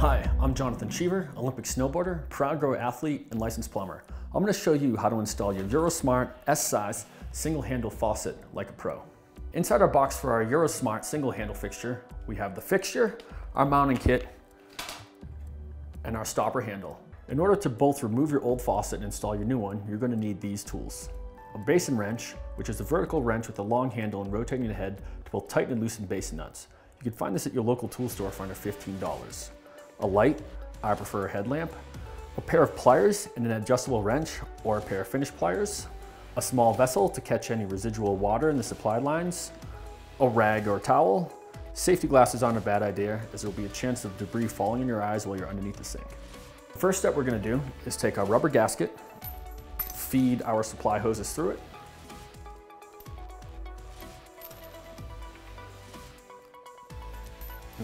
Hi, I'm Jonathan Cheever, Olympic snowboarder, proud GROHE athlete, and licensed plumber. I'm going to show you how to install your EuroSmart S-size single-handle faucet like a pro. Inside our box for our EuroSmart single-handle fixture, we have the fixture, our mounting kit, and our stopper handle. In order to both remove your old faucet and install your new one, you're going to need these tools. A basin wrench, which is a vertical wrench with a long handle and rotating the head to both tighten and loosen basin nuts. You can find this at your local tool store for under $15. A light, I prefer a headlamp, a pair of pliers and an adjustable wrench or a pair of finish pliers, a small vessel to catch any residual water in the supply lines, a rag or towel. Safety glasses aren't a bad idea, as there will be a chance of debris falling in your eyes while you're underneath the sink. The first step we're going to do is take our rubber gasket, feed our supply hoses through it,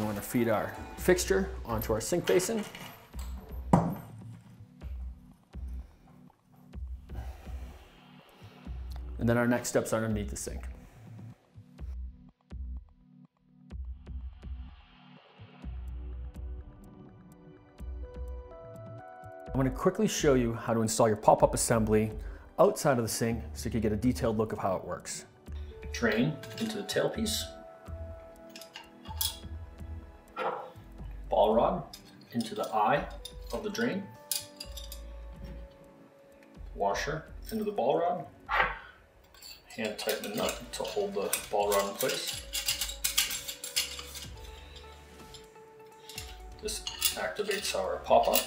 we want to feed our fixture onto our sink basin. And then our next steps are underneath the sink. I'm going to quickly show you how to install your pop-up assembly outside of the sink so you can get a detailed look of how it works. Drain into the tailpiece. Ball rod into the eye of the drain. Washer into the ball rod. Hand tighten the nut to hold the ball rod in place. This activates our pop-up.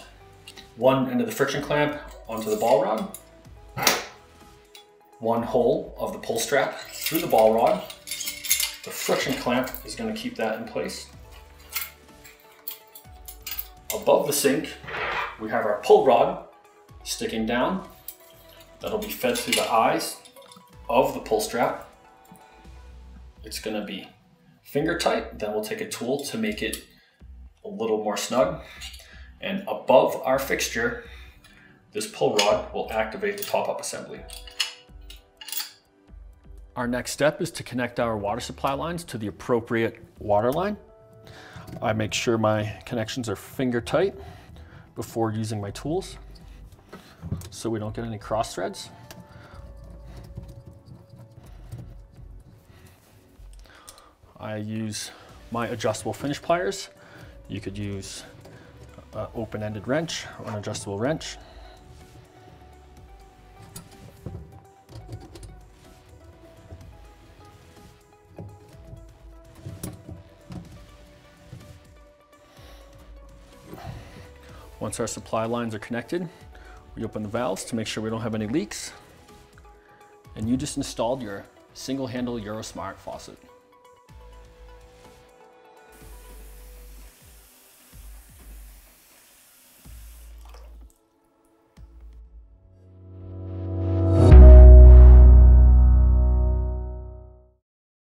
One end of the friction clamp onto the ball rod. One hole of the pull strap through the ball rod. The friction clamp is going to keep that in place. Above the sink, we have our pull rod sticking down. That'll be fed through the eyes of the pull strap. It's going to be finger tight. Then we'll take a tool to make it a little more snug. And above our fixture, this pull rod will activate the pop-up assembly. Our next step is to connect our water supply lines to the appropriate water line. I make sure my connections are finger tight before using my tools so we don't get any cross threads. I use my adjustable finish pliers. You could use an open-ended wrench or an adjustable wrench. Once our supply lines are connected, we open the valves to make sure we don't have any leaks. And you just installed your single-handle EuroSmart faucet.